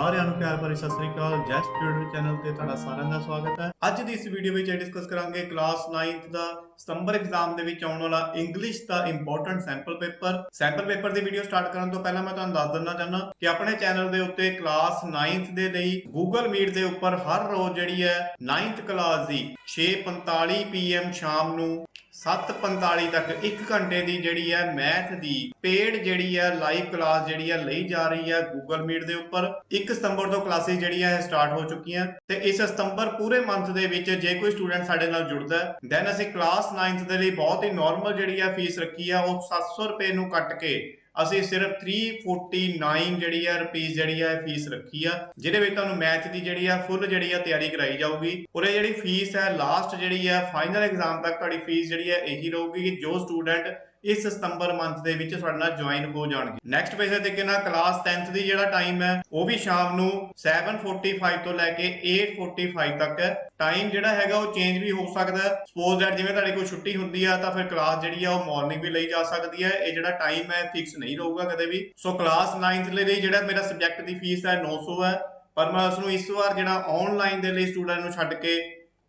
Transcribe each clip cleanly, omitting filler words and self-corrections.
ਸਾਰਿਆਂ ਨੂੰ ਪਿਆਰ ਭਰੀ ਸਤਿ ਸ੍ਰੀ ਅਕਾਲ। ਜੈਸ ਟਿਊਟਰ ਚੈਨਲ ਤੇ ਤੁਹਾਡਾ ਸਾਰਿਆਂ ਦਾ ਸਵਾਗਤ ਹੈ। ਅੱਜ ਦੀ ਇਸ ਵੀਡੀਓ ਵਿੱਚ ਡਿਸਕਸ ਕਰਾਂਗੇ ਕਲਾਸ 9th ਦਾ ਸਤੰਬਰ ਐਗਜ਼ਾਮ ਦੇ ਵਿੱਚ ਆਉਣ ਵਾਲਾ ਇੰਗਲਿਸ਼ ਦਾ ਇੰਪੋਰਟੈਂਟ ਸੈਂਪਲ ਪੇਪਰ ਦੀ ਵੀਡੀਓ ਸਟਾਰਟ ਕਰਨ ਤੋਂ ਪਹਿਲਾਂ ਮੈਂ ਤੁਹਾਨੂੰ ਦੱਸ ਦਿੰਨਾ ਚਾਹੁੰਦਾ ਕਿ ਆਪਣੇ ਚੈਨਲ ਦੇ ਉੱਤੇ ਕਲਾਸ 9th ਦੇ ਲਈ Google Meet ਦੇ ਉੱਪਰ ਹਰ ਰੋਜ਼ ਜਿਹੜੀ ਹੈ 9th ਕਲਾਸ ਦੀ 6:45 PM ਸ਼ਾਮ ਨੂੰ 7:45 ਤੱਕ 1 ਘੰਟੇ ਦੀ ਜਿਹੜੀ ਹੈ ਮੈਥ ਦੀ ਪੇਡ ਜਿਹੜੀ ਹੈ ਲਾਈਵ ਕਲਾਸ ਜਿਹੜੀ ਹੈ ਲਈ ਜਾ ਰਹੀ ਹੈ Google Meet ਦੇ ਉੱਪਰ। 1 ਸਤੰਬਰ ਤੋਂ ਕਲਾਸਿਸ ਜਿਹੜੀਆਂ ਹੈ ਸਟਾਰਟ ਹੋ ਚੁੱਕੀਆਂ ਤੇ ਇਸ ਸਤੰਬਰ ਪੂਰੇ ਮੰਥ ਦੇ ਵਿੱਚ ਜੇ ਕੋਈ ਸਟੂਡੈਂਟ ਸਾਡੇ ਨਾਲ ਜੁੜਦਾ ਹੈ ਦੈਨ ਅਸੀਂ ਕਲਾਸ 9th ਦੇ ਲਈ ਬਹੁਤ ਹੀ ਨਾਰਮਲ ਜਿਹੜੀ ਹੈ ਫੀਸ ਰੱਖੀ ਆ, ਉਹ 700 ਰੁਪਏ ਨੂੰ ਕੱਟ ਕੇ ਅਸੀਂ ਸਿਰਫ 349 ਜਿਹੜੀ ਹੈ ਰੁਪੀਸ ਜਿਹੜੀ ਹੈ ਫੀਸ ਰੱਖੀ ਆ, ਜਿਹਦੇ ਵਿੱਚ ਤੁਹਾਨੂੰ ਮੈਥ ਦੀ ਜਿਹੜੀ ਆ ਫੁੱਲ ਜਿਹੜੀ ਆ ਤਿਆਰੀ ਕਰਾਈ ਜਾਊਗੀ। ਔਰ ਇਹ ਜਿਹੜੀ ਫੀਸ ਹੈ ਲਾਸਟ ਜਿਹੜੀ ਹੈ ਫਾਈਨਲ ਐਗਜ਼ਾਮ ਤੱਕ ਤੁਹਾਡੀ ਫੀਸ ਜਿਹੜੀ ਹੈ ਇਹੀ ਰਹੂਗੀ ਕਿ ਜੋ ਸਟੂਡੈਂਟ ਇਸ ਸਤੰਬਰ ਮੰਥ ਦੇ ਵਿੱਚ ਸਾਡੇ ਨਾਲ ਜੁਆਇਨ ਹੋ ਜਾਣਗੇ। ਨੈਕਸਟ ਪੈਸੇ ਤਰੀਕੇ ਨਾਲ ਕਲਾਸ 10th ਦੀ ਜਿਹੜਾ ਟਾਈਮ ਹੈ ਉਹ ਵੀ ਸ਼ਾਮ ਨੂੰ 7:45 ਤੋਂ ਲੈ ਕੇ 8:45 ਤੱਕ ਹੈ। ਟਾਈਮ ਜਿਹੜਾ ਹੈਗਾ ਉਹ ਚੇਂਜ ਵੀ ਹੋ ਸਕਦਾ ਹੈ। ਸਪੋਜ਼ ਦੈਟ ਜਿਵੇਂ ਤੁਹਾਡੀ ਕੋਈ ਛੁੱਟੀ ਹੁੰਦੀ ਆ ਤਾਂ ਫਿਰ ਕਲਾਸ ਜਿਹੜੀ ਆ ਉਹ ਮਾਰਨਿੰਗ ਵੀ ਲਈ ਜਾ ਸਕਦੀ ਹੈ। ਇਹ ਜਿਹੜਾ ਟਾਈਮ ਹੈ ਫਿਕਸ ਨਹੀਂ ਰਹੂਗਾ ਕਦੇ ਵੀ। ਸੋ ਕਲਾਸ 9th ਲਈ ਜਿਹੜਾ ਮੇਰਾ ਸਬਜੈਕਟ ਦੀ ਫੀਸ ਹੈ 900 ਹੈ, ਪਰ ਮੈਂ ਉਸ ਨੂੰ ਇਸ ਵਾਰ ਜਿਹੜਾ ਆਨਲਾਈਨ ਦੇ ਲਈ ਸਟੂਡੈਂਟ ਨੂੰ ਛੱਡ ਕੇ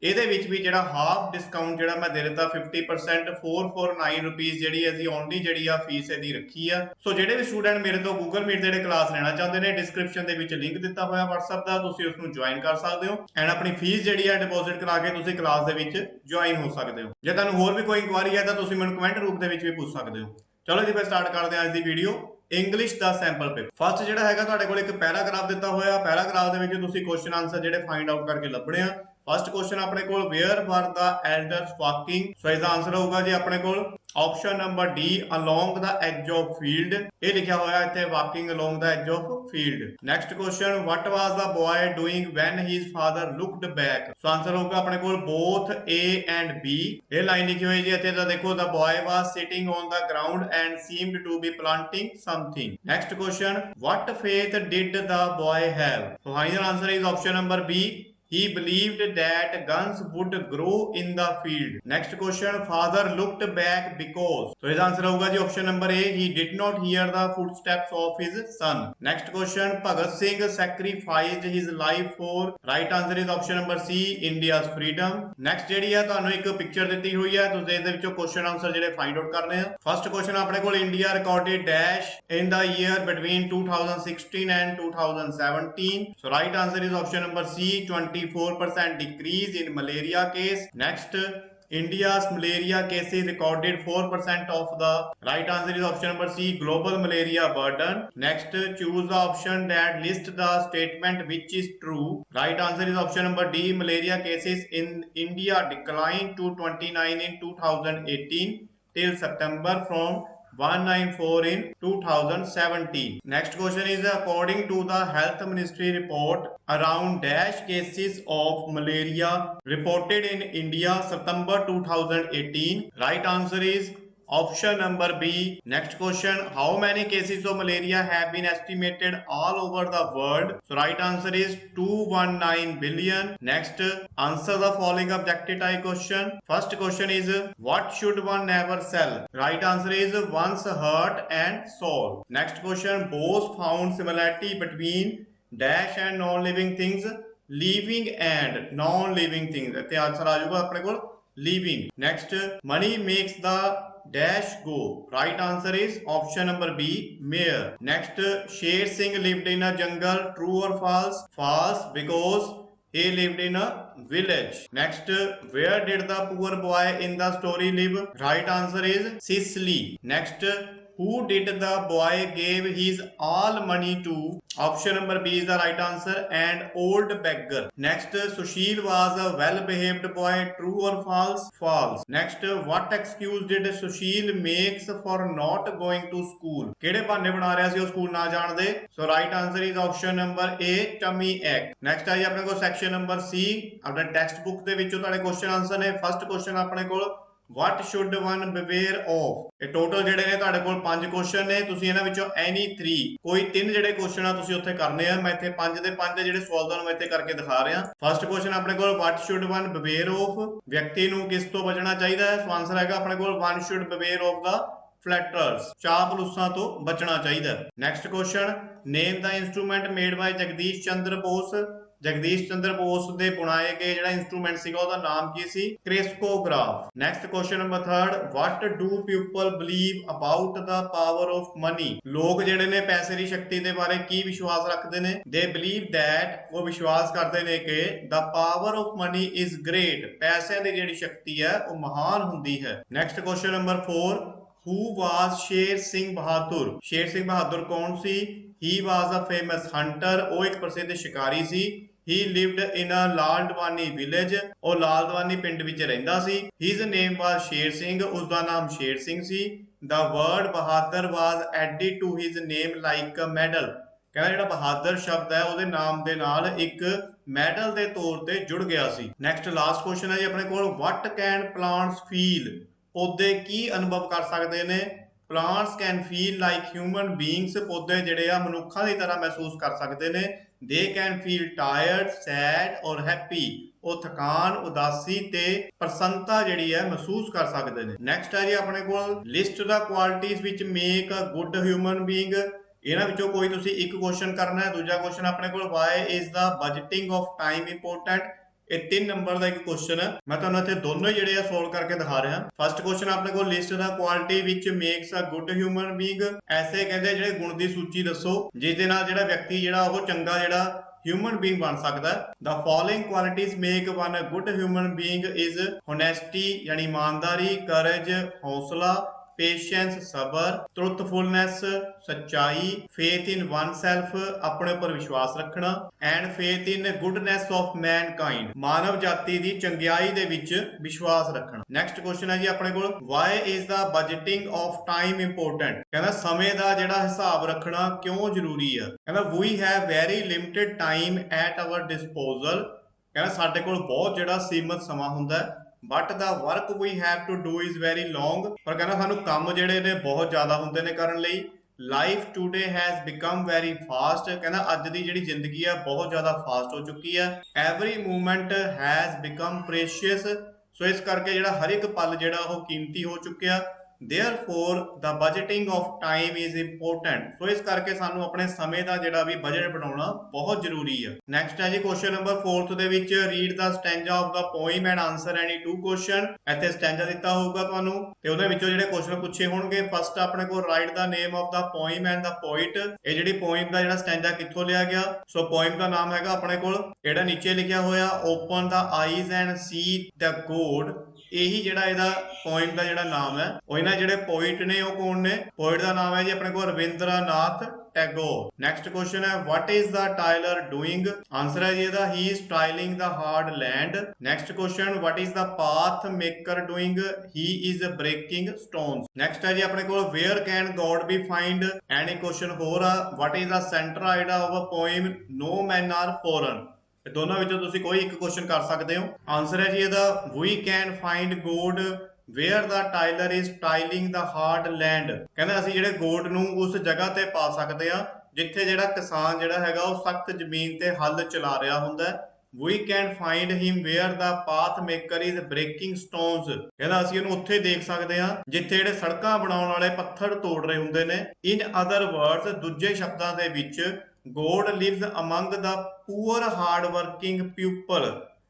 ਇਹਦੇ ਵਿੱਚ ਵੀ ਜਿਹੜਾ ਹਾਫ ਡਿਸਕਾਊਂਟ ਜਿਹੜਾ ਮੈਂ ਦੇ ਦਿੱਤਾ 50% 449 ਰੁਪੀਸ ਜਿਹੜੀ ਅਸੀਂ ਓਨਲੀ ਜਿਹੜੀ ਆ ਫੀਸ ਇਹਦੀ ਰੱਖੀ ਆ। ਸੋ ਜਿਹੜੇ ਵੀ ਸਟੂਡੈਂਟ ਮੇਰੇ ਤੋਂ Google Meet ਦੇ ਜਿਹੜੇ ਕਲਾਸ ਲੈਣਾ ਚਾਹੁੰਦੇ ਨੇ ਡਿਸਕ੍ਰਿਪਸ਼ਨ ਦੇ ਵਿੱਚ ਲਿੰਕ ਦਿੱਤਾ ਹੋਇਆ WhatsApp ਦਾ, ਤੁਸੀਂ ਉਸ ਨੂੰ ਜੁਆਇਨ ਕਰ ਸਕਦੇ ਹੋ ਐਂਡ ਆਪਣੀ ਫੀਸ ਜਿਹੜੀ ਆ ਡਿਪੋਜ਼ਿਟ ਕਰਾ ਕੇ ਤੁਸੀਂ ਕਲਾਸ ਦੇ ਵਿੱਚ ਜੁਆਇਨ ਹੋ ਸਕਦੇ ਹੋ। ਜੇ ਤੁਹਾਨੂੰ ਹੋਰ ਵੀ ਕੋਈ ਇਨਕੁਆਇਰੀ ਹੈ ਤਾਂ ਤੁਸੀਂ ਮੈਨੂੰ ਕਮੈਂਟ ਰੂਪ ਦੇ ਵਿੱਚ ਵੀ ਪੁੱਛ ਸਕਦੇ ਹੋ। ਚਲੋ ਜੀ ਫਿਰ ਸਟਾਰਟ ਕਰਦੇ ਹਾਂ ਅੱਜ ਦੀ ਵੀਡੀਓ। ਇੰਗਲਿਸ਼ ਦਾ ਸੈਂਪਲ ਪੇਪਰ ਫਸਟ ਜਿਹੜਾ ਹੈਗਾ ਤੁਹਾਡੇ ਕੋਲ ਇੱਕ ਪੈਰਾਗ੍ਰਾਫ ਦਿੱਤਾ ਹੋਇਆ, ਪੈਰਾਗ੍ਰਾਫ ਦੇ ਵਿੱਚ ਤੁਸੀਂ ਕੁਐਸਚਨ ਆਨਸਰ ਜਿਹੜੇ ਫਾਈਂਡ ਆਊਟ ਕਰਕੇ ਲੱਭਣੇ ਆ। ਫਸਟ ਕੁਐਸਚਨ ਆਪਣੇ ਕੋਲ ਵੇਅਰ ਵਰ ਦਾ ਐਲਡਰਸ ਵਾਕਿੰਗ, ਸੋ ਇਹਦਾ ਆਨਸਰ ਹੋਊਗਾ ਜੀ ਆਪਣੇ ਕੋਲ option number D along the edge of field. ਇਹ ਲਿਖਿਆ ਹੋਇਆ ਇੱਥੇ walking along the edge of field. Next question what was the boy doing when his father looked back, so answer ਹੋਊਗਾ ਆਪਣੇ ਕੋਲ ਬੋਥ ਏ ਐਂਡ ਬੀ। ਇਹ line ਲਿਖੀ ਹੋਈ ਜੀ ਇੱਥੇ ਤਾਂ ਦੇਖੋ the boy was sitting on the ground and seemed to be planting something. Next question what faith did the boy have, so final answer is option number B he believed that guns would grow in the field. Next question father looked back because, so his answer hoga ji option number A he did not hear the footsteps of his son. Next question Bhagat Singh sacrificed his life for, right answer is option number C India's freedom. Next ਜਿਹੜੀ ਹੈ ਤੁਹਾਨੂੰ ਇੱਕ picture ਦਿੱਤੀ ਹੋਈ ਹੈ, ਤੁਸੀਂ ਇਹਦੇ ਵਿੱਚੋਂ ਕੁਐਸਚਨ ਆਨਸਰ ਜਿਹੜੇ ਫਾਈਂਡ ਆਊਟ ਕਰਨੇ ਆ। ਫਸਟ ਕੁਐਸਚਨ ਆਪਣੇ ਕੋਲ India recorded dash in the year between 2016 and 2017, so right answer is option number C 24% decrease in malaria case. Next India's malaria cases recorded 4% of the, right answer is option number C global malaria burden. Next choose the option that list the statement which is true, right answer is option number D malaria cases in India declined to 29 in 2018 till September from 194 in 2017. Next question is according to the health ministry report around dash cases of malaria reported in India September 2018, right answer is option number B. Next question how many cases of malaria have been estimated all over the world, so right answer is 219 billion. Next answer the following objective type question. First question is what should one never sell, right answer is one's heart and soul. Next question Bose found similarity between dash and non-living things, living and non-living things, ਇੱਥੇ answer ਆ ਜਾਊਗਾ ਆਪਣੇ ਕੋਲ living. Next money makes the dash go, right answer is option number B mayor. Next Sher Singh lived in a jungle, true or false, false because he lived in a village. Next where did the poor boy in the story live, right answer is Sicily. Next who did the boy gave his all money to, option number B is the right answer and old beggar. Next Sushil was a well behaved boy, true or false, false. Next what excuse did Sushil makes for not going to school, ਕਿਹੜੇ ਬਹਾਨੇ ਬਣਾ ਰਿਹਾ ਸੀ ਉਹ school ਨਾ ਜਾਣ ਦੇ, so right answer is option number A tummy ache. Next ਆਈ ਆਪਣੇ ਕੋਲ ਸੈਕਸ਼ਨ ਨੰਬਰ C ਆਪਣੇ ਟੈਕਸਟ ਬੁੱਕ ਦੇ ਵਿੱਚੋਂ ਤੁਹਾਡੇ ਕੁਐਸਚਨ ਆਨਸਰ ਨੇ। ਫਸਟ ਕੁਐਸਚਨ ਆਪਣੇ ਕੋਲ what should one beware of, ਇਹ ਟੋਟਲ ਜਿਹੜੇ ਨੇ ਤੁਹਾਡੇ ਕੋਲ 5 ਕੁਐਸਚਨ ਨੇ, ਤੁਸੀਂ ਇਹਨਾਂ ਵਿੱਚੋਂ any 3 ਕੋਈ 3 ਜਿਹੜੇ ਕੁਐਸਚਨ ਆ ਤੁਸੀਂ ਉੱਥੇ ਕਰਨੇ ਆ। ਮੈਂ ਇੱਥੇ 5 ਦੇ 5 ਦੇ ਜਿਹੜੇ ਸਵਾਲ ਤੁਹਾਨੂੰ ਮੈਂ ਇੱਥੇ ਕਰਕੇ ਦਿਖਾ ਰਿਹਾ। ਫਸਟ ਕੁਐਸਚਨ ਆਪਣੇ ਕੋਲ what should one beware of, ਵਿਅਕਤੀ ਨੂੰ ਕਿਸ ਤੋਂ ਬਚਣਾ ਚਾਹੀਦਾ ਹੈ, ਸੋ ਆਨਸਰ ਹੈਗਾ ਆਪਣੇ ਕੋਲ one should beware of the flatterers ਚਾਪਲੂਸਾਂ ਤੋਂ ਬਚਣਾ ਚਾਹੀਦਾ। Next question, name the instrument made by Jagdish Chandra Bose. Jagdish Chandra Bose ਦੇ ਬਣਾਏ ਗਏ ਜਿਹੜਾ ਇੰਸਟਰੂਮੈਂਟ ਸੀਗਾ ਉਹਦਾ ਨਾਮ ਕੀ ਸੀ? Crescograph. Next question number 3, what do people believe about the power of money? ਲੋਕ ਜਿਹੜੇ ਨੇ ਪੈਸੇ ਦੀ ਸ਼ਕਤੀ ਦੇ ਬਾਰੇ ਕੀ ਵਿਸ਼ਵਾਸ ਰੱਖਦੇ ਨੇ? they believe that, ਉਹ ਵਿਸ਼ਵਾਸ ਕਰਦੇ ਨੇ ਕਿ the power of money is great, ਪੈਸਿਆਂ ਦੀ ਜਿਹੜੀ ਸ਼ਕਤੀ ਹੈ ਉਹ ਮਹਾਨ ਹੁੰਦੀ ਹੈ। Next question number 4, who was Sher Singh Bahadur? Sher Singh Bahadur ਕੌਣ ਸੀ? he was a famous hunter, ਉਹ ਇੱਕ ਪ੍ਰਸਿੱਧ ਸ਼ਿਕਾਰੀ ਸੀ। he lived in a ਲਾਲਦਵਾਨੀ village, ਉਹ ਲਾਲਦਵਾਨੀ ਪਿੰਡ ਵਿੱਚ ਰਹਿੰਦਾ ਸੀ। his name was Sher Singh, ਉਸ ਦਾ ਨਾਮ ਸ਼ੇਰ ਸਿੰਘ ਸੀ। the word Bahadur was added to his name like a medal, ਕਹਿੰਦਾ ਜਿਹੜਾ ਬਹਾਦਰ ਸ਼ਬਦ ਹੈ ਉਹਦੇ ਨਾਮ ਦੇ ਨਾਲ ਇੱਕ ਮੈਡਲ ਦੇ ਤੌਰ ਤੇ ਜੁੜ ਗਿਆ ਸੀ। ਨੈਕਸਟ ਲਾਸਟ ਕੁਐਸਚਨ ਹੈ ਜੀ ਆਪਣੇ ਕੋਲ, what can plants feel? ਪੌਦੇ ਕੀ ਅਨੁਭਵ ਕਰ ਸਕਦੇ ਨੇ? plants can feel like human beings, ਪੌਦੇ ਜਿਹੜੇ ਆ ਮਨੁੱਖਾਂ ਦੀ ਤਰ੍ਹਾਂ ਮਹਿਸੂਸ ਕਰ ਸਕਦੇ ਨੇ। they can feel tired, sad or happy, ਉਹ ਥਕਾਨ, ਉਦਾਸੀ ਤੇ ਪ੍ਰਸੰਨਤਾ ਜਿਹੜੀ ਹੈ ਮਹਿਸੂਸ ਕਰ ਸਕਦੇ ਨੇ। ਨੈਕਸਟ ਹੈ ਜੀ ਆਪਣੇ ਕੋਲ, ਲਿਸਟ ਦਾ ਕੁਆਲਿਟੀਜ਼ ਵਿੱਚ make a good human being. ਇਹਨਾਂ ਵਿੱਚੋਂ ਕੋਈ ਤੁਸੀਂ ਇੱਕ ਕੁਐਸਚਨ ਕਰਨਾ ਹੈ। ਦੂਜਾ ਕੁਐਸਚਨ ਆਪਣੇ ਕੋਲ, why is the budgeting of time important? ਇਹ 3 ਨੰਬਰ ਦਾ ਇੱਕ ਕੁਐਸਚਨ ਹੈ। ਮੈਂ ਤੁਹਾਨੂੰ ਇੱਥੇ ਦੋਨੋਂ ਜਿਹੜੇ ਆ ਸੋਲਵ ਕਰਕੇ ਦਿਖਾ ਰਿਹਾ। ਫਸਟ ਕੁਐਸਚਨ ਆਪਣੇ ਕੋਲ, ਲਿਸਟ ਦਾ ਕੁਆਲਿਟੀ ਵਿੱਚ makes a good human being. ਐਸੇ ਕਹਿੰਦੇ ਜਿਹੜੇ ਗੁਣ ਦੀ ਸੂਚੀ ਦੱਸੋ ਜਿਸ ਦੇ ਨਾਲ ਜਿਹੜਾ ਵਿਅਕਤੀ ਜਿਹੜਾ ਉਹ ਚੰਗਾ ਜਿਹੜਾ ਹਿਊਮਨ ਬੀਇੰਗ ਬਣ ਸਕਦਾ। the following qualities make one a good human being is honesty ਯਾਨੀ ਇਮਾਨਦਾਰੀ, courage ਹੌਸਲਾ, patience ਸਬਰ, truthfulness ਸੱਚਾਈ, faith in oneself ਆਪਣੇ ਉੱਪਰ ਵਿਸ਼ਵਾਸ ਰੱਖਣਾ, and faith in goodness of mankind ਮਾਨਵ ਜਾਤੀ ਦੀ ਚੰਗਿਆਈ ਦੇ ਵਿੱਚ ਵਿਸ਼ਵਾਸ ਰੱਖਣਾ। ਨੈਕਸਟ ਕੁਐਸਚਨ ਹੈ ਜੀ ਆਪਣੇ ਕੋਲ, why is the budgeting of time important? ਕਹਿੰਦਾ ਸਮੇਂ ਦਾ ਜਿਹੜਾ ਹਿਸਾਬ ਰੱਖਣਾ ਕਿਉਂ ਜ਼ਰੂਰੀ ਆ? ਕਹਿੰਦਾ we have very limited time at our disposal, ਕਹਿੰਦਾ ਸਾਡੇ ਕੋਲ ਬਹੁਤ ਜਿਹੜਾ ਸੀਮਤ ਸਮਾਂ ਹੁੰਦਾ ਹੈ। but the work we have to do is very long, ਪਰ ਕਹਿੰਦਾ ਸਾਨੂੰ ਕੰਮ ਜਿਹੜੇ ਨੇ ਬਹੁਤ ਜ਼ਿਆਦਾ ਹੁੰਦੇ ਨੇ ਕਰਨ ਲਈ। life today has become very fast, ਕਹਿੰਦਾ ਅੱਜ ਦੀ ਜਿਹੜੀ ਜ਼ਿੰਦਗੀ ਆ ਬਹੁਤ ਜ਼ਿਆਦਾ ਫਾਸਟ ਹੋ ਚੁੱਕੀ ਆ। every moment has become precious, ਸੋ ਇਸ ਕਰਕੇ ਜਿਹੜਾ ਹਰ ਇੱਕ ਪਲ ਜਿਹੜਾ ਉਹ ਕੀਮਤੀ ਹੋ ਚੁੱਕਿਆ। therefore the budgeting of time is important, ਸੋ ਇਸ ਕਰਕੇ ਸਾਨੂੰ ਆਪਣੇ ਸਮੇਂ ਦਾ ਜਿਹੜਾ ਵੀ ਬਜਟ ਬਣਾਉਣਾ ਬਹੁਤ ਜ਼ਰੂਰੀ ਹੈ। ਨੈਕਸਟ ਹੈ ਜੀ ਕੁਐਸਚਨ ਨੰਬਰ 4 ਦੇ ਵਿੱਚ, read the stanza of the poem and answer any 2 question. ਇੱਥੇ ਸਟੈਂਜਾ ਦਿੱਤਾ ਹੋਊਗਾ ਤੁਹਾਨੂੰ ਤੇ ਉਹਦੇ ਵਿੱਚੋਂ ਜਿਹੜੇ ਕੁਐਸਚਨ ਪੁੱਛੇ ਹੋਣਗੇ। ਫਸਟ ਆਪਣੇ ਕੋਲ, right the name of the poem and the poet. ਇਹ ਜਿਹੜੀ ਪੋਇਮ ਦਾ ਜਿਹੜਾ ਸਟੈਂਜਾ ਕਿੱਥੋਂ ਲਿਆ ਗਿਆ? ਸੋ ਪੋਇਮ ਦਾ ਨਾਮ ਹੈਗਾ ਆਪਣੇ ਕੋਲ ਜਿਹੜਾ ਨੀਚੇ ਲਿਖਿਆ ਹੋਇਆ, open the eyes and see the God. ਇਹੀ ਜਿਹੜਾ ਇਹਦਾ ਪੋਇਮ ਦਾ ਜਿਹੜਾ ਨਾਮ ਹੈ। ਉਹ ਇਹਨਾਂ ਜਿਹੜੇ ਪੋਇਟ ਨੇ ਉਹ ਕੌਣ ਨੇ? ਪੋਇਟ ਦਾ ਨਾਮ ਹੈ ਜੀ ਆਪਣੇ ਕੋਲ ਰਵਿੰਦਰਨਾਥ ਟੈਗੋਰ। ਨੈਕਸਟ ਕੁਐਸਚਨ ਹੈ, what is the tailor doing? Answer ਹੈ ਜੀ ਇਹਦਾ, he is tiling the hard land। Next question, what is the path maker doing? he is breaking stones। Next ਹੈ ਜੀ ਆਪਣੇ ਕੋਲ, where can God be find? Any question ਹੋਰ ਆ, what is the center idea of a poem? no men are foreign। ਦੋਨਾਂ ਵਿੱਚੋਂ ਤੁਸੀਂ ਕੋਈ ਇੱਕ ਕੁਐਸਚਨ ਕਰ ਸਕਦੇ ਹੋ। ਆਨਸਰ ਹੈ ਜੀ ਇਹਦਾ, we can find God where the tailor is tiling the hard land। ਕਹਿੰਦਾ ਅਸੀਂ ਜਿਹੜੇ ਗੋਡ ਨੂੰ ਉਸ ਜਗ੍ਹਾ ਤੇ ਪਾ ਸਕਦੇ ਆ ਜਿੱਥੇ ਜਿਹੜਾ ਕਿਸਾਨ ਜਿਹੜਾ ਹੈਗਾ ਉਹ ਸਖਤ ਜ਼ਮੀਨ ਤੇ ਹੱਲ ਚਲਾ ਰਿਹਾ ਹੁੰਦਾ। we can find him where the path maker is breaking stones। ਕਹਿੰਦਾ ਅਸੀਂ ਉਹਨੂੰ ਉੱਥੇ ਦੇਖ ਸਕਦੇ ਆ ਜਿੱਥੇ ਜਿਹੜੇ ਸੜਕਾਂ ਬਣਾਉਣ ਵਾਲੇ ਪੱਥਰ ਤੋੜ ਰਹੇ ਹੁੰਦੇ ਨੇ। in other words, ਦੂਜੇ ਸ਼ਬਦਾਂ ਦੇ ਵਿੱਚ, God lives among the poor hard working people।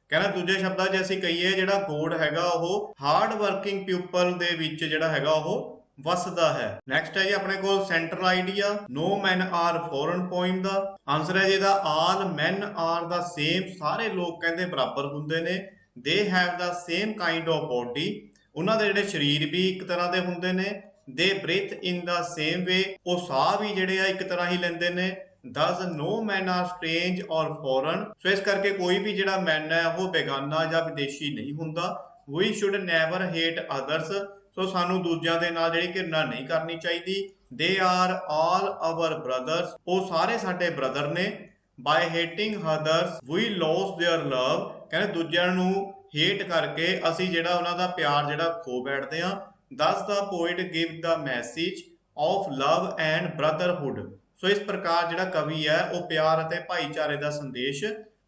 ਕਹਿੰਦਾ ਦੂਜੇ ਸ਼ਬਦਾਂ 'ਚ ਅਸੀਂ ਕਹੀਏ ਜਿਹੜਾ ਗੋਡ ਹੈਗਾ ਉਹ ਹਾਰਡ ਵਰਕਿੰਗ ਪੀਪਲ ਦੇ ਵਿੱਚ ਜਿਹੜਾ ਹੈਗਾ ਉਹ ਵਸਦਾ ਹੈ। ਨੈਕਸਟ ਹੈ ਜੀ ਆਪਣੇ ਕੋਲ, ਸੈਂਟਰਲ ਆਈਡੀਆ ਨੋ ਮੈਨ ਆਰ ਫੋਰਨ ਪੋਇਮ ਦਾ। ਆਨਸਰ ਹੈ ਜੀ ਇਹਦਾ, ਆਲ ਮੈਨ ਆਰ ਦਾ ਸੇਮ। ਸਾਰੇ ਲੋਕ ਕਹਿੰਦੇ ਬਰਾਬਰ ਹੁੰਦੇ ਨੇ। They have the same kind of body, ਉਹਨਾਂ ਦੇ ਜਿਹੜੇ ਸਰੀਰ ਵੀ ਇੱਕ ਤਰ੍ਹਾਂ ਦੇ ਹੁੰਦੇ ਨੇ। ਦੇ ਬ੍ਰੀਥ ਇਨ ਦਾ ਸੇਮ ਵੇ, ਉਹ ਸਾਹ ਵੀ ਜਿਹੜੇ ਆ ਇੱਕ ਤਰ੍ਹਾਂ ਹੀ ਲੈਂਦੇ ਨੇ। thus no men are strange or foreign, ਸੋ ਇਸ ਕਰਕੇ ਕੋਈ ਵੀ ਜਿਹੜਾ ਮੈਨ ਹੈ ਉਹ ਬੇਗਾਨਾ ਜਾਂ ਵਿਦੇਸ਼ੀ ਨਹੀਂ ਹੁੰਦਾ। we should never hate others, ਸੋ ਸਾਨੂੰ ਦੂਜਿਆਂ ਦੇ ਨਾਲ ਜਿਹੜੀ ਘਿਰਨਾ ਨਹੀਂ ਕਰਨੀ ਚਾਹੀਦੀ। they are all our brothers, ਉਹ ਸਾਰੇ ਸਾਡੇ ਬ੍ਰਦਰ ਨੇ। by hating others we lose their love, ਕਹਿੰਦੇ ਦੂਜਿਆਂ ਨੂੰ ਹੇਟ ਕਰਕੇ ਅਸੀਂ ਜਿਹੜਾ ਉਹਨਾਂ ਦਾ ਪਿਆਰ ਜਿਹੜਾ ਖੋ ਬੈਠਦੇ ਹਾਂ। thus the poet give the message of love and brotherhood, ਸੋ ਇਸ ਪ੍ਰਕਾਰ ਜਿਹੜਾ ਕਵੀ ਹੈ ਉਹ ਪਿਆਰ ਅਤੇ ਭਾਈਚਾਰੇ ਦਾ ਸੰਦੇਸ਼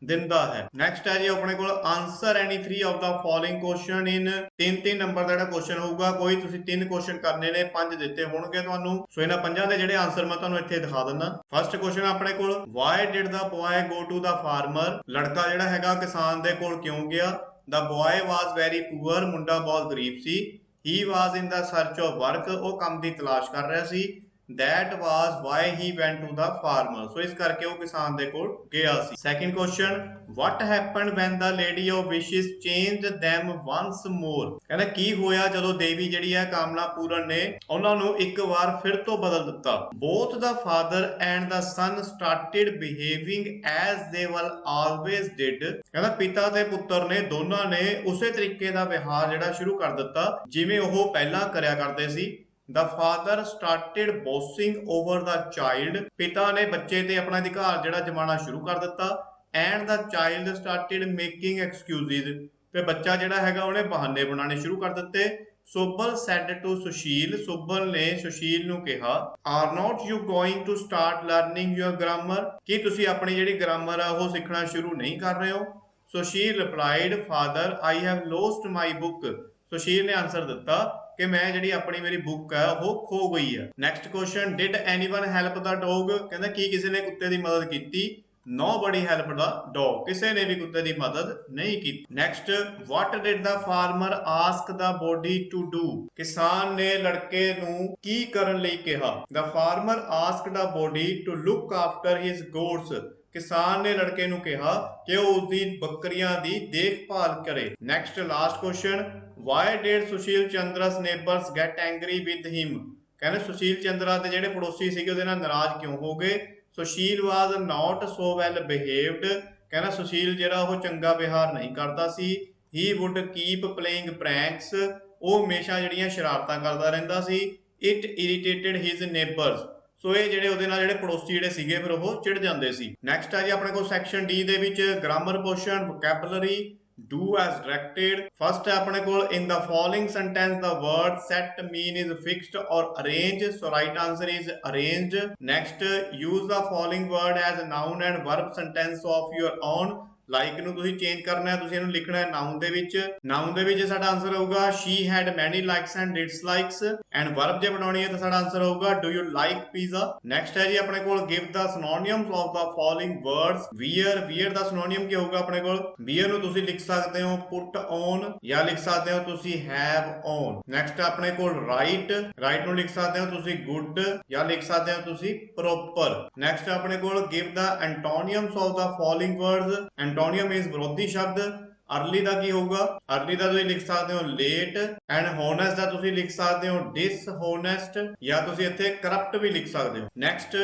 ਦਿੰਦਾ ਹੈ। ਨੈਕਸਟ ਹੈ ਜੀ ਆਪਣੇ ਕੋਲ answer any 3 of the following question in 3 number ਦਾ ਜਿਹੜਾ ਕੁਐਸਚਨ ਹੋਊਗਾ, ਕੋਈ ਤੁਸੀਂ 3 ਕੁਐਸਚਨ ਕਰਨੇ ਨੇ, 5 ਦਿੱਤੇ ਹੋਣਗੇ ਤੁਹਾਨੂੰ। ਸੋ ਇਹਨਾਂ 5 ਦੇ ਜਿਹੜੇ ਆਨਸਰ ਮੈਂ ਤੁਹਾਨੂੰ ਇੱਥੇ ਦਿਖਾ ਦਿੰਦਾ। ਫਸਟ ਕੁਐਸਚਨ ਆਪਣੇ ਕੋਲ, why did the boy go to the farmer? ਲੜਕਾ ਜਿਹੜਾ ਹੈਗਾ ਕਿਸਾਨ ਦੇ ਕੋਲ ਕਿਉਂ ਗਿਆ? The boy was very poor, ਮੁੰਡਾ ਬਹੁਤ ਗਰੀਬ ਸੀ। He was in the search of work, ਉਹ ਕੰਮ ਦੀ ਤਲਾਸ਼ ਕਰ ਰਿਹਾ ਸੀ। that was why he went to the farmer, so ਇਸ ਕਰਕੇ ਉਹ ਕਿਸਾਨ ਦੇ ਕੋਲ ਗਿਆ ਸੀ। Second question, what happened when the lady of wishes changed them once more? ਕਹਿੰਦਾ ਕੀ ਹੋਇਆ ਜਦੋਂ ਦੇਵੀ ਜਿਹੜੀ ਹੈ ਕਾਮਨਾ ਪੂਰਨ ਨੇ ਉਹਨਾਂ ਨੂੰ ਇੱਕ ਵਾਰ ਫਿਰ ਤੋਂ ਬਦਲ ਦਿੱਤਾ। both the father and the son started behaving as they were always did, ਕਹਿੰਦਾ ਪਿਤਾ ਤੇ ਪੁੱਤਰ ਨੇ ਦੋਨਾਂ ਨੇ ਉਸੇ ਤਰੀਕੇ ਦਾ ਵਿਹਾਰ ਜਿਹੜਾ ਸ਼ੁਰੂ ਕਰ ਦਿੱਤਾ ਜਿਵੇਂ ਉਹ ਪਹਿਲਾਂ ਕਰਿਆ ਕਰਦੇ ਸੀ। The father started bossing over the child, ਪਿਤਾ ਨੇ ਬੱਚੇ ਤੇ ਆਪਣਾ ਅਧਿਕਾਰ ਜਿਹੜਾ ਜਮਾਉਣਾ ਸ਼ੁਰੂ ਕਰ ਦਿੱਤਾ। And the child started making excuses, ਤੇ ਬੱਚਾ ਜਿਹੜਾ ਹੈਗਾ ਉਹਨੇ ਬਹਾਨੇ ਬਣਾਉਣੇ ਸ਼ੁਰੂ ਕਰ ਦਿੱਤੇ। ਸੁਬਲ said to ਸੁਸ਼ੀਲ, ਸੁਬਲ ਨੇ ਸੁਸ਼ੀਲ ਨੂੰ ਕਿਹਾ, are not you going to start learning your grammar? ਕੀ ਤੁਸੀਂ ਆਪਣੀ ਜਿਹੜੀ ਗ੍ਰਾਮਰ ਆ ਉਹ ਸਿੱਖਣਾ ਸ਼ੁਰੂ ਨਹੀਂ ਕਰ ਰਹੇ ਹੋ? Sushil replied, father I have lost my book, Sushil ਨੇ ਆਨਸਰ ਦਿੱਤਾ ਕਿ ਮੈਂ ਜਿਹੜੀ ਆਪਣੀ ਮੇਰੀ ਬੁੱਕ ਹੈ ਉਹ ਖੋ ਗਈ ਹੈ। Next question, did anyone help the dog? ਕਹਿੰਦਾ ਕੀ ਕਿਸੇ ਨੇ ਕੁੱਤੇ ਦੀ ਮਦਦ ਕੀਤੀ? nobody helped the dog, ਕਿਸੇ ਨੇ ਵੀ ਕੁੱਤੇ ਦੀ ਮਦਦ ਨਹੀਂ ਕੀਤੀ। Next, what did the farmer ask the body to do? ਕਿਸਾਨ ਨੇ ਲੜਕੇ ਨੂੰ ਕੀ ਕਰਨ ਲਈ ਕਿਹਾ? the farmer asked the body to look after his goats, ਕਿਸਾਨ ਨੇ ਲੜਕੇ ਨੂੰ ਕਿਹਾ ਕਿ ਉਹ ਉਸਦੀ ਬੱਕਰੀਆਂ ਦੀ ਦੇਖਭਾਲ ਕਰੇ। Next last question, why did Sushil Chandra's neighbors get angry with him? ਕਹਿੰਦੇ ਸੁਸ਼ੀਲ ਚੰਦਰਾ ਦੇ ਜਿਹੜੇ ਪੜੋਸੀ ਸੀਗੇ ਉਹਦੇ ਨਾਲ ਨਾਰਾਜ਼ ਕਿਉਂ ਹੋ ਗਏ? Sushil was not so well behaved, ਕਹਿੰਦਾ ਸੁਸ਼ੀਲ ਜਿਹੜਾ ਉਹ ਚੰਗਾ ਵਿਹਾਰ ਨਹੀਂ ਕਰਦਾ ਸੀ। he would keep playing pranks, ਉਹ ਹਮੇਸ਼ਾ ਜਿਹੜੀਆਂ ਸ਼ਰਾਰਤਾਂ ਕਰਦਾ ਰਹਿੰਦਾ ਸੀ। it irritated his neighbors, ਸੋ ਇਹ ਜਿਹੜੇ ਉਹਦੇ ਨਾਲ ਜਿਹੜੇ ਪੜੋਸੀ ਜਿਹੜੇ ਸੀਗੇ ਫਿਰ ਉਹ ਚਿੜ ਜਾਂਦੇ ਸੀ। ਨੈਕਸਟ ਆ ਜੀ ਆਪਣੇ ਕੋਲ ਸੈਕਸ਼ਨ ਡੀ ਦੇ ਵਿੱਚ grammar portion, vocabulary, do as directed। First ਹੈ ਆਪਣੇ ਕੋਲ, in the following sentence the word set mean is fixed or arranged, so right answer is arranged। next, use the following word as noun and verb sentence of your own। Like ਨੂੰ ਤੁਸੀਂ change ਕਰਨਾ ਹੈ, ਤੁਸੀਂ ਇਹਨੂੰ ਲਿਖਣਾ ਹੈ ਨਾउन ਦੇ ਵਿੱਚ। ਨਾउन ਦੇ ਵਿੱਚ ਸਾਡਾ ਆਨਸਰ ਹੋਊਗਾ she had many likes and dislikes, and verb ਜੇ ਬਣਾਉਣੀ ਹੈ ਤਾਂ ਸਾਡਾ ਆਨਸਰ ਹੋਊਗਾ do you like pizza। Next ਹੈ ਜੀ ਆਪਣੇ ਕੋਲ give the synonyms of the following words। wear, wear the synonym ਕੀ ਹੋਊਗਾ ਆਪਣੇ ਕੋਲ? wear ਨੂੰ ਤੁਸੀਂ ਲਿਖ ਸਕਦੇ ਹੋ put on, ਜਾਂ ਲਿਖ ਸਕਦੇ ਹੋ ਤੁਸੀਂ have on। ਨੈਕਸਟ ਆਪਣੇ ਕੋਲ write, write ਨੂੰ ਲਿਖ ਸਕਦੇ ਹੋ ਤੁਸੀਂ good, ਜਾਂ ਲਿਖ ਸਕਦੇ ਹੋ ਤੁਸੀਂ proper। ਨੈਕਸਟ ਆਪਣੇ ਕੋਲ give the antonyms of the following words। Antonym is ਵਿਰੋਧੀ ਸ਼ਬਦ। ਅਰਲੀ ਦਾ ਕੀ ਹੋਊਗਾ? ਅਰਲੀ ਦਾ ਤੁਸੀਂ ਲਿਖ ਸਕਦੇ ਹੋ ਲੇਟ, ਐਂਡ ਹੋਨੈਸਟ ਦਾ ਤੁਸੀਂ ਲਿਖ ਸਕਦੇ ਹੋ ਡਿਸਹੋਨੈਸਟ, ਜਾਂ ਤੁਸੀਂ ਇੱਥੇ ਕਰਪਟ ਵੀ ਲਿਖ ਸਕਦੇ ਹੋ। Next,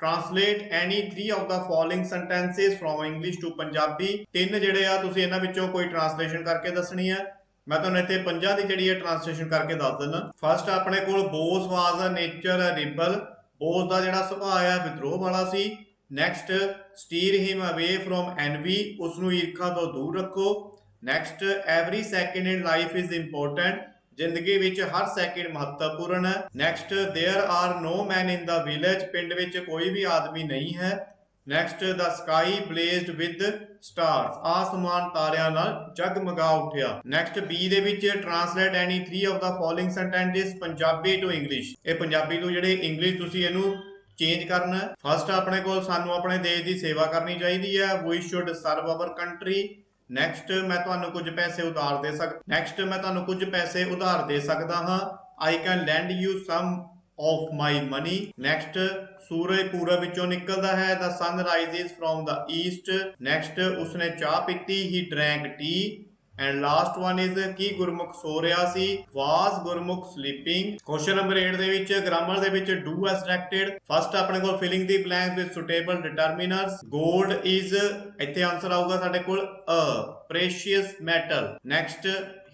translate any 3 of the following sentences from English to Punjabi। 3 ਜਿਹੜੇ ਆ ਤੁਸੀਂ ਇਹਨਾਂ ਵਿੱਚੋਂ ਕੋਈ ਟ੍ਰਾਂਸਲੇਸ਼ਨ ਕਰਕੇ ਦੱਸਣੀ ਹੈ। ਮੈਂ ਤੁਹਾਨੂੰ ਇੱਥੇ 5 ਦੀ ਜਿਹੜੀ ਹੈ ਟ੍ਰਾਂਸਲੇਸ਼ਨ ਕਰਕੇ ਦੱਸ ਦਿੰਦਾ। ਫਸਟ ਆਪਣੇ ਕੋਲ Bose was a nature a rebel, Bose ਦਾ ਜਿਹੜਾ ਸੁਭਾਅ ਆ ਵਿਦਰੋਹ ਵਾਲਾ ਸੀ। Next, steer him away from envy, ਉਸ ਨੂੰ ਈਰਖਾ ਤੋਂ ਦੂਰ ਰੱਖੋ। Next, every second in life is important, ਜ਼ਿੰਦਗੀ ਵਿੱਚ ਹਰ ਸੈਕਿੰਡ ਮਹੱਤਵਪੂਰਨ ਹੈ। Next, there are no men in the village, ਪਿੰਡ ਵਿੱਚ ਕੋਈ ਵੀ ਆਦਮੀ ਨਹੀਂ ਹੈ। Next, the sky blazed with stars, ਆਸਮਾਨ ਤਾਰਿਆਂ ਨਾਲ ਜਗਮਗਾ ਉੱਠਿਆ। ਨੈਕਸਟ, ਬੀ ਦੇ ਵਿੱਚ translate any 3 of the following sentences Punjabi to English, ਇਹ ਪੰਜਾਬੀ ਤੋਂ ਜਿਹੜੇ ਇੰਗਲਿਸ਼ ਤੁਸੀਂ ਇਹਨੂੰ ਚੇਂਜ ਕਰਨਾ। ਫਸਟ ਆਪਣੇ ਕੋਲ ਸਾਨੂੰ ਆਪਣੇ ਦੇਸ਼ ਦੀ ਸੇਵਾ ਕਰਨੀ ਚਾਹੀਦੀ ਹੈ, we should serve our country. Next, ਮੈਂ ਤੁਹਾਨੂੰ ਕੁਝ ਪੈਸੇ ਉਧਾਰ ਦੇ ਸਕਦਾ ਹਾਂ। I can lend you some of my money. Next, ਸੂਰਜ ਪੂਰਬ ਵਿੱਚੋਂ ਨਿਕਲਦਾ ਹੈ, the sun rises from the east. Next, ਉਸਨੇ ਚਾਹ ਪੀਤੀ, he drank tea. And last one is, ਕੀ ਗੁਰਮੁਖ ਸੋ ਰਿਹਾ ਸੀ, was Gurmukh sleeping. Question number 8 ਦੇ ਵਿੱਚ ਗ੍ਰਾਮਰ ਦੇ ਵਿੱਚ ਡੂ ਐਸ ਡਾਇਰੈਕਟਡ। ਫਸਟ ਆਪਣੇ ਕੋਲ filling the blank with suitable determiners. Gold is, ਇੱਥੇ ਆਨਸਰ ਆਊਗਾ ਸਾਡੇ ਕੋਲ a precious metal. Next,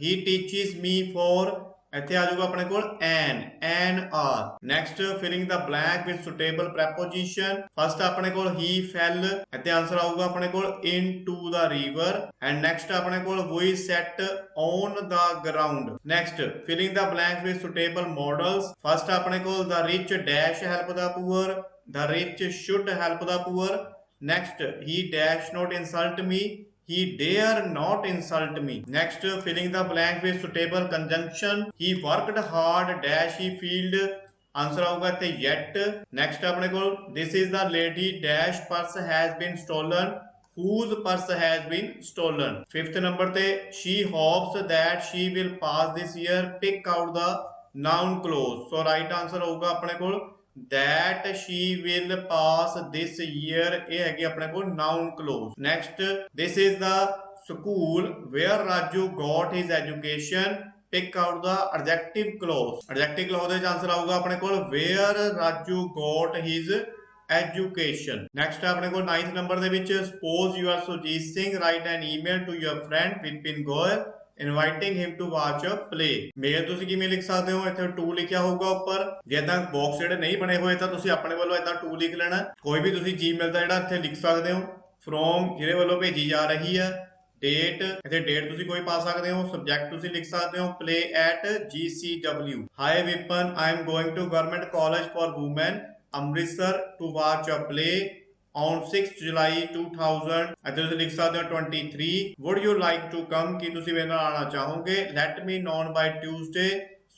he teaches me for, ਇੱਥੇ ਆ ਜਾਊਗਾ ਆਪਣੇ ਕੋਲ an hour. Next, filling the blank with suitable preposition. First ਆਪਣੇ ਕੋਲ ਹੀ ਫੈਲ, ਇੱਥੇ ਆਨਸਰ ਆਊਗਾ ਆਪਣੇ ਕੋਲ into the river. And next ਆਪਣੇ ਕੋਲ we sat on the ground. Next, filling the blank with suitable modals. First ਆਪਣੇ ਕੋਲ the rich dash help the poor, the rich should help the poor। Next, he dash not insult me. He dare not insult me. Next, filling the blank with suitable conjunction. He worked hard dash he field. Answer आऊगा इत्थे yet. Next अपने को this is the lady dash purse has been stolen. Whose purse has been stolen. Fifth number te she hopes that she will pass this year. Pick out the noun clause. So right answer होगा अपने को that she will pass this year. ये है अपने को noun clause. Next, this is the school where Raju got his education. Pick out the adjective clause. Adjective clause ਦੇ answer ਆਊਗਾ ਆਪਣੇ ਕੋਲ where Raju got his education. Next ਆਪਣੇ ਕੋਲ 9th ਨੰਬਰ ਦੇ ਵਿੱਚ suppose you are Sujit Singh, write an email to your friend Vipin Goyal inviting him to watch a play. Mail ਤੁਸੀਂ ਕਿਵੇਂ ਲਿਖ ਸਕਦੇ ਹੋ, ਇੱਥੇ ਟੂ ਲਿਖਿਆ ਹੋਊਗਾ ਉੱਪਰ। ਜੇ ਇਦਾਂ ਬਾਕਸ ਜਿਹੜੇ ਨਹੀਂ ਬਣੇ ਹੋਏ ਤਾਂ ਤੁਸੀਂ ਆਪਣੇ ਵੱਲੋਂ ਇਦਾਂ ਟੂ ਲਿਖ ਲੈਣਾ। ਕੋਈ ਵੀ ਤੁਸੀਂ ਜੀਮੇਲ ਦਾ ਜਿਹੜਾ ਇੱਥੇ ਲਿਖ ਸਕਦੇ ਹੋ, ਫਰੋਮ ਜਿਹਦੇ ਵੱਲੋਂ ਭੇਜੀ ਜਾ ਰਹੀ ਹੈ, ਡੇਟ ਇੱਥੇ ਡੇਟ ਤੁਸੀਂ ਕੋਈ ਪਾ ਸਕਦੇ ਹੋ, ਸਬਜੈਕਟ ਤੁਸੀਂ ਲਿਖ ਸਕਦੇ ਹੋ play at GCW। Hi Vipan, I am going to government college for women Amritsar to watch a play on 6th July 2000। ਇੱਥੇ ਤੁਸੀਂ ਲਿਖ ਸਕਦੇ ਹੋ 23 would you like to come, ਕੀ ਤੁਸੀਂ ਮੇਰੇ ਨਾਲ ਆਉਣਾ ਚਾਹੋਗੇ। let me know by Tuesday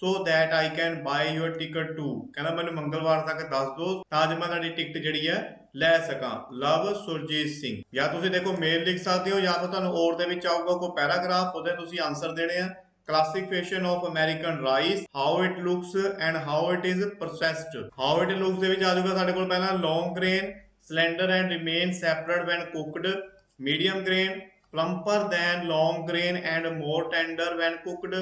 so that I can buy your ticket too। ਕਹਿੰਦਾ ਮੈਨੂੰ ਮੰਗਲਵਾਰ ਤੱਕ ਦੱਸ ਦਿਓ ਤਾਂ ਜੋ ਮੈਂ ਤੁਹਾਡੀ ਟਿਕਟ ਜਿਹੜੀ ਹੈ ਲੈ ਸਕਾਂ। ਲਵ ਸੁਰਜੀਤ ਸਿੰਘ। ਜਾਂ ਤੁਸੀਂ ਦੇਖੋ ਮੇਲ ਲਿਖ ਸਕਦੇ ਹੋ, ਜਾਂ ਫਿਰ ਤੁਹਾਨੂੰ ਔਰ ਦੇ ਵਿੱਚ ਆਊਗਾ ਕੋਈ ਪੈਰਾਗ੍ਰਾਫ, ਉਹਦੇ ਤੁਸੀਂ ਆਨਸਰ ਦੇਣੇ ਆ। classification of American rice, how it looks and how it is processed। how it looks ਦੇ ਵਿੱਚ ਆ ਜਾਊਗਾ ਸਾਡੇ ਕੋਲ ਪਹਿਲਾਂ long grain, slender and remain separate when cooked, medium grain, plumper than long grain and more tender when cooked,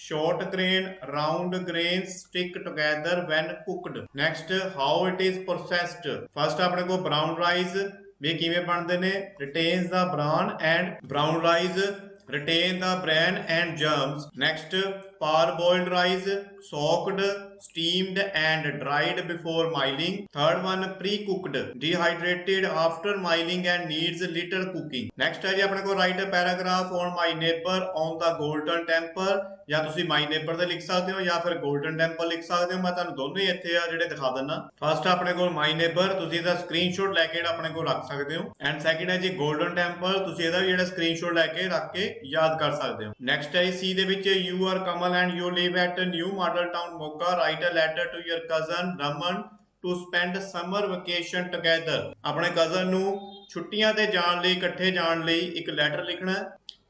short grain, round grains stick together when cooked। Next, how it is processed। first ਆਪਣੇ ਕੋਲ brown rice ਵੀ ਕਿਵੇਂ ਬਣਦੇ ਨੇ, retains the bran and brown rice retain the bran and germs। Next, parboiled rice soaked, steamed and dried before miling। third one, pre-cooked dehydrated after miling and needs little cooking। next है जी अपने को write a paragraph on my neighbor on the golden temple। ਜਾਂ ਤੁਸੀਂ my neighbor ਤੇ ਲਿਖ ਸਕਦੇ ਹੋ ਜਾਂ ਫਿਰ golden temple ਲਿਖ ਸਕਦੇ ਹੋ। ਮੈਂ ਤੁਹਾਨੂੰ ਦੋਨੇ ਇੱਥੇ ਆ ਜਿਹੜੇ ਦਿਖਾ ਦਿੰਦਾ। ਫਸਟ ਆਪਣੇ ਕੋਲ my neighbor ਤੁਸੀਂ ਇਹਦਾ ਸਕਰੀਨਸ਼ਾਟ ਲੈ ਕੇ ਆਪਣੇ ਕੋਲ ਰੱਖ ਸਕਦੇ ਹੋ। ਐਂਡ ਸੈਕਿੰਡ ਹੈ ਜੀ golden temple, ਤੁਸੀਂ ਇਹਦਾ ਵੀ ਜਿਹੜਾ ਸਕਰੀਨਸ਼ਾਟ ਲੈ ਕੇ ਰੱਖ ਕੇ ਯਾਦ ਕਰ ਸਕਦੇ ਹੋ। ਨੈਕਸਟ ਹੈ ਸੀ ਦੇ ਵਿੱਚ you are Kamal and you live at new model town Mocha, write a letter to your cousin Raman to spend summer vacation together। ਆਪਣੇ ਕਜ਼ਨ ਨੂੰ ਛੁੱਟੀਆਂ ਤੇ ਜਾਣ ਲਈ, ਇਕੱਠੇ ਜਾਣ ਲਈ ਇੱਕ ਲੈਟਰ ਲਿਖਣਾ।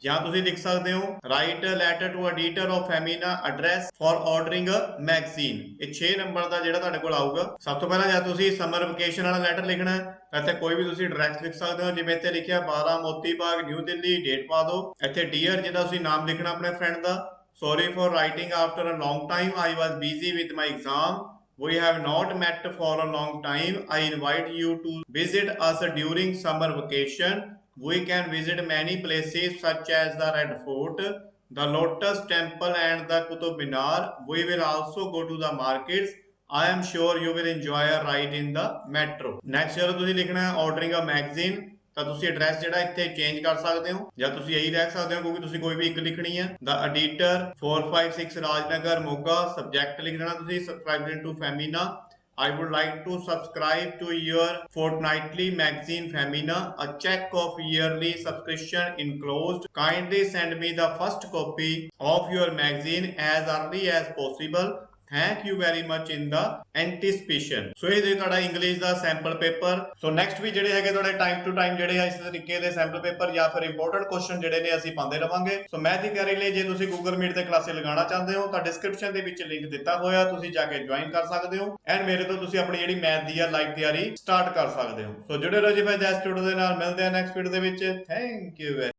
ਜਾਂ ਤੁਸੀਂ ਲਿਖ ਸਕਦੇ ਹੋ write a letter to editor of Femina address for ordering a magazine। ਇਹ 6 ਨੰਬਰ ਦਾ ਜਿਹੜਾ ਤੁਹਾਡੇ ਕੋਲ ਆਊਗਾ। ਸਭ ਤੋਂ ਪਹਿਲਾਂ ਜਦ ਤੁਸੀਂ ਸਮਰ ਵਕੇਸ਼ਨ ਵਾਲਾ ਲੈਟਰ ਲਿਖਣਾ ਤਾਂ ਇੱਥੇ ਕੋਈ ਵੀ ਤੁਸੀਂ ਐਡਰੈਸ ਲਿਖ ਸਕਦੇ ਹੋ। ਜਿਵੇਂ ਇੱਥੇ ਲਿਖਿਆ 12 ਮੋਤੀ ਬਾਗ ਨਿਊ ਦਿੱਲੀ, ਡੇਟ ਪਾ ਦਿਓ। ਇੱਥੇ ਡੀਅਰ ਜਿਹੜਾ ਤੁਸੀਂ ਨਾਮ ਲਿਖਣਾ ਆਪਣੇ friend the. sorry for writing after a long time, I was busy with my exam, we have not met for a long time, I invite you to visit us during summer vacation। we can visit many places such as the Red Fort, the Lotus Temple and the Qutub Minar। we will also go to the markets, I am sure you will enjoy a ride in the metro। next ਜਦੋਂ ਤੁਸੀਂ ਲਿਖਣਾ ਹੈ ordering a magazine ਤਾਂ ਤੁਸੀਂ address ਜਿਹੜਾ ਇੱਥੇ change ਕਰ ਸਕਦੇ ਹੋ ਜਾਂ ਤੁਸੀਂ ਇਹੀ ਰਹਿ ਸਕਦੇ ਹੋ ਕਿਉਂਕਿ ਤੁਸੀਂ ਕੋਈ ਵੀ ਇੱਕ ਲਿਖਣੀ ਹੈ। ਦਾ ਐਡੀਟਰ 456 ਰਾਜਨਗਰ ਮੋਗਾ, ਸਬਜੈਕਟ ਲਿਖ ਦੇਣਾ ਤੁਸੀਂ subscribing to Femina। I would like to subscribe to your fortnightly magazine Femina, a check of yearly subscription enclosed, kindly send me the first copy of your magazine as early as possible, thank you very much in the anticipation। ਸੋ ਇਹ ਜੀ ਤੁਹਾਡਾ English ਦਾ sample paper. So next ਵੀ ਜਿਹੜੇ ਹੈਗੇ ਤੁਹਾਡੇ time to time ਜਿਹੜੇ ਆ ਇਸ ਤਰੀਕੇ ਦੇ ਸੈਂਪਲ ਪੇਪਰ ਜਾਂ ਫਿਰ ਇੰਪੋਰਟੈਂਟ ਕੁਐਸਚਨ ਜਿਹੜੇ ਨੇ ਅਸੀਂ ਪਾਉਂਦੇ ਰਵਾਂਗੇ। ਸੋ ਮੈਥ ਦੀ ਤਿਆਰੀ ਲਈ ਜੇ ਤੁਸੀਂ ਗੂਗਲ ਮੀਟ ਤੇ ਕਲਾਸੇ ਲਗਾਉਣਾ ਚਾਹੁੰਦੇ ਹੋ ਤਾਂ ਡਿਸਕ੍ਰਿਪਸ਼ਨ ਦੇ ਵਿੱਚ ਲਿੰਕ ਦਿੱਤਾ ਹੋਇਆ, ਤੁਸੀਂ ਜਾ ਕੇ ਜੁਆਇਨ ਕਰ ਸਕਦੇ ਹੋ ਐਂਡ ਮੇਰੇ ਤੋਂ ਤੁਸੀਂ ਆਪਣੀ ਜਿਹੜੀ ਮੈਥ ਦੀ ਆ ਲਾਈਵ ਤਿਆਰੀ ਸਟਾਰਟ ਕਰ ਸਕਦੇ ਹੋ। ਸੋ ਜੁੜੇ ਰਹੋ ਜੀ ਮੈਂ ਜੈਸ ਸਟੂਡੀਓ ਦੇ ਨਾਲ। ਮਿਲਦੇ ਆ ਨੈਕਸਟ ਵੀਡੀਓ ਦੇ ਵਿੱਚ। Thank you.